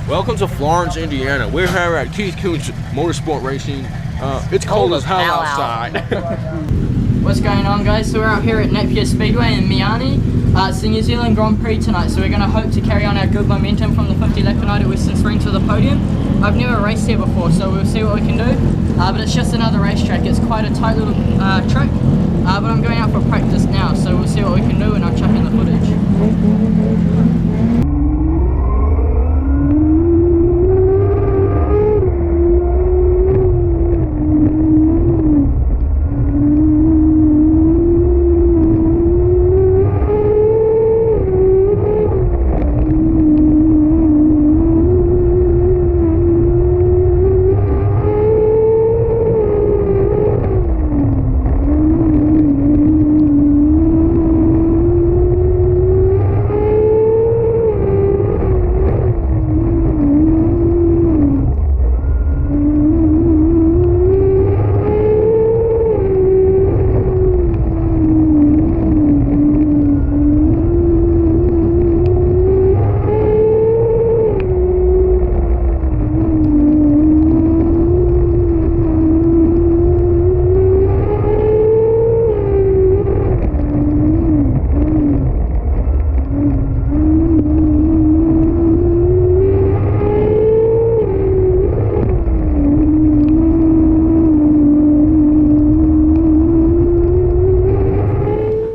Welcome to Florence, Indiana. We're here at Keith Coons Motorsport Racing. It's cold as hell outside. What's going on, guys? So we're out here at Napier Speedway in Meanee. It's the New Zealand Grand Prix tonight, so we're going to hope to carry on our good momentum from the 50 lap tonight at Western Spring to the podium. I've never raced here before, so we'll see what we can do. But it's just another racetrack. It's quite a tight little track. But I'm going out for practice now, so we'll see what we can do and I'll chuck in the footage.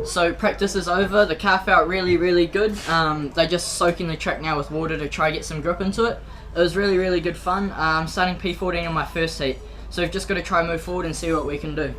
So practice is over. The car felt really good. They're just soaking the track now with water to try get some grip into it. It was really good fun. I'm starting P14 on my first heat, so we've just got to try and move forward and see what we can do.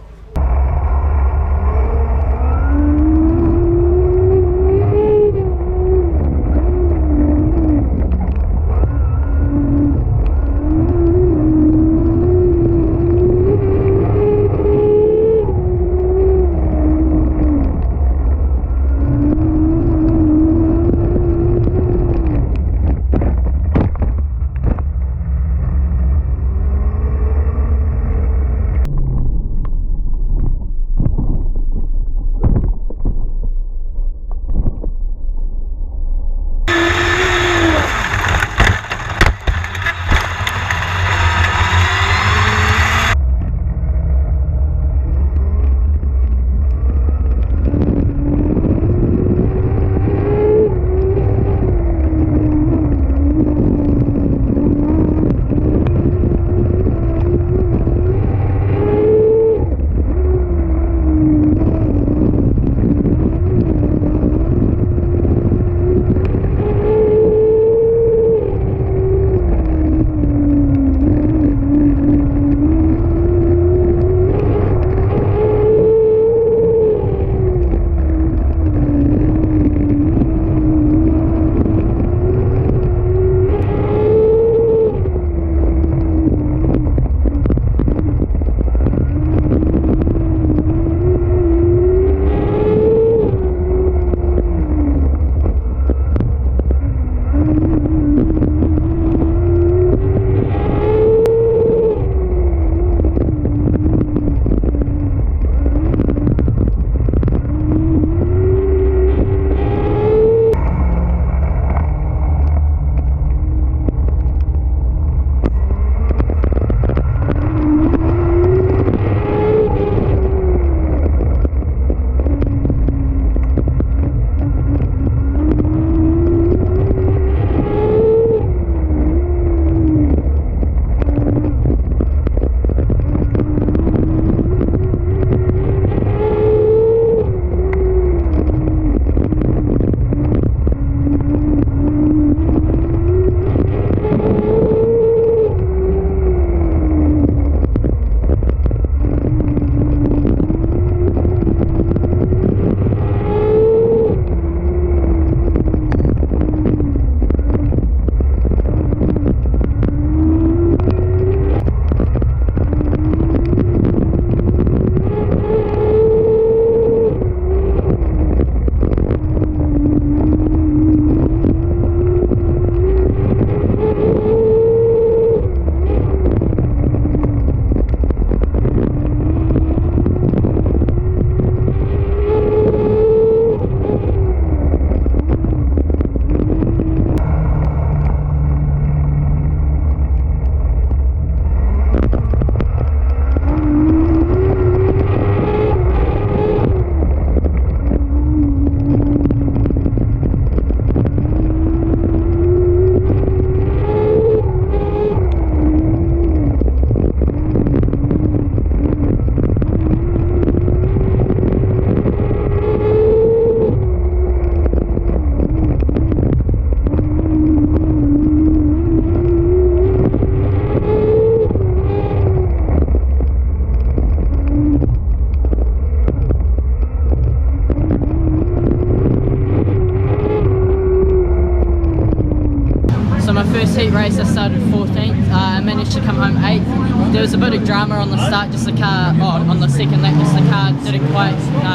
first heat race I started 14th, I managed to come home 8th. There was a bit of drama on the start, just the car, on the second lap, just the car didn't quite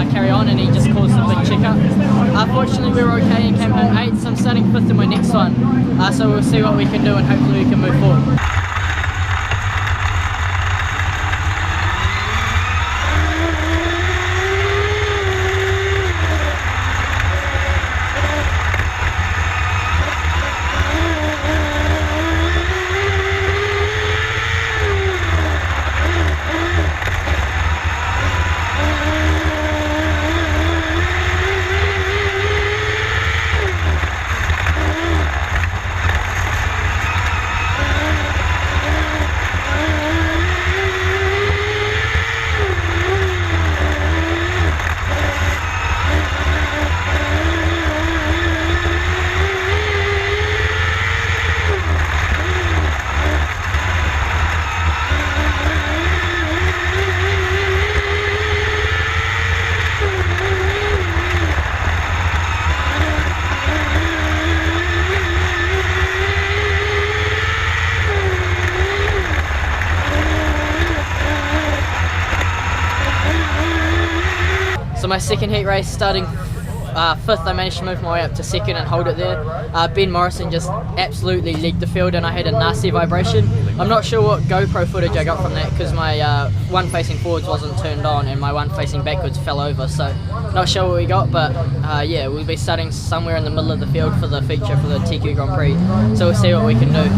carry on and he just caused a big check-up. Fortunately we were okay and came home 8th, so I'm starting 5th in my next one. So we'll see what we can do and hopefully we can move forward. So my second heat race, starting 5th, I managed to move my way up to 2nd and hold it there. Ben Morrison just absolutely legged the field and I had a nasty vibration. I'm not sure what GoPro footage I got from that because my one facing forwards wasn't turned on and my one facing backwards fell over, so not sure what we got, but yeah, we'll be starting somewhere in the middle of the field for the feature for the TQ Grand Prix, so we'll see what we can do.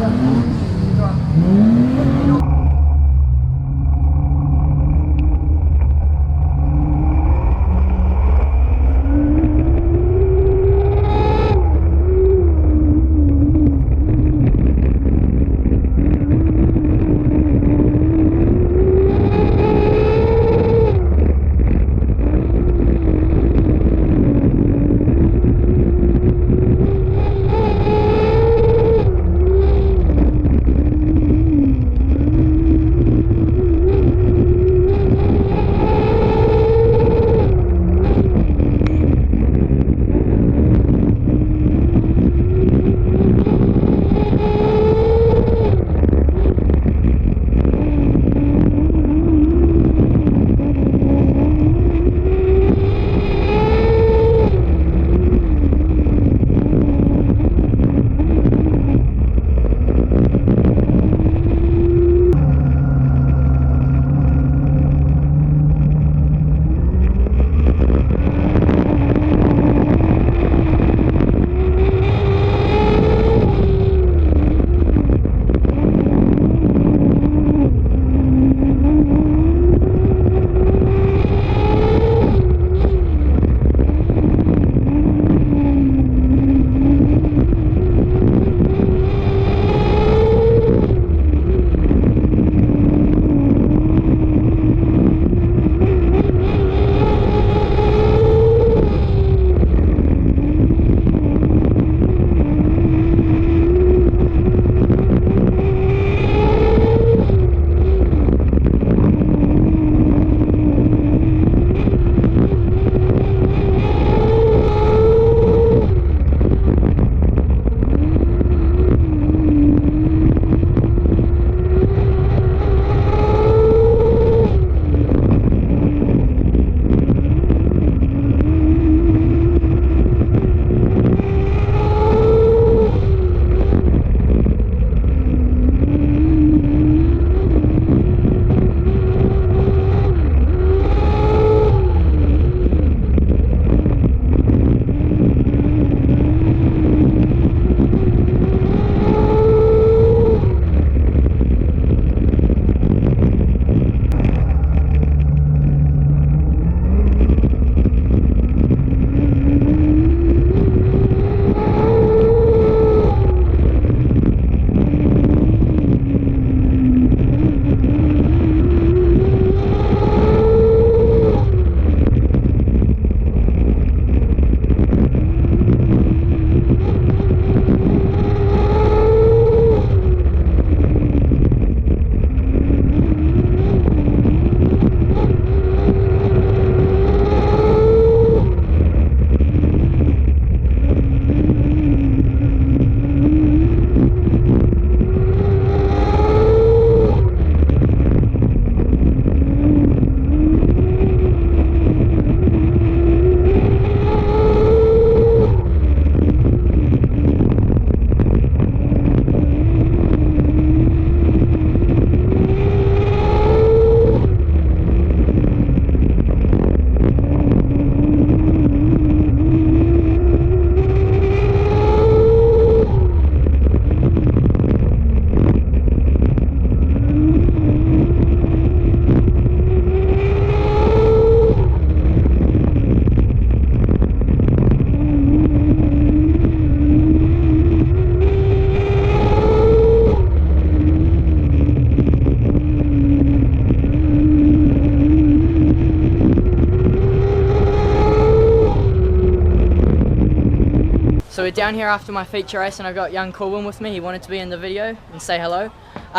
we're down here after my feature race, and I've got young Corbin with me. He wanted to be in the video and say hello.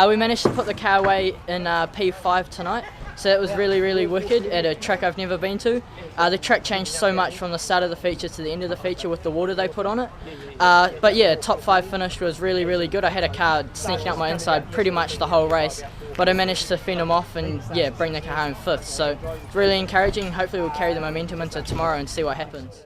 We managed to put the car away in P5 tonight, so that was really wicked at a track I've never been to. The track changed so much from the start of the feature to the end of the feature with the water they put on it. But yeah, top 5 finish was really good. I had a car sneaking up my inside pretty much the whole race, but I managed to fend them off and yeah, bring the car home 5th. So it's really encouraging. Hopefully we'll carry the momentum into tomorrow and see what happens.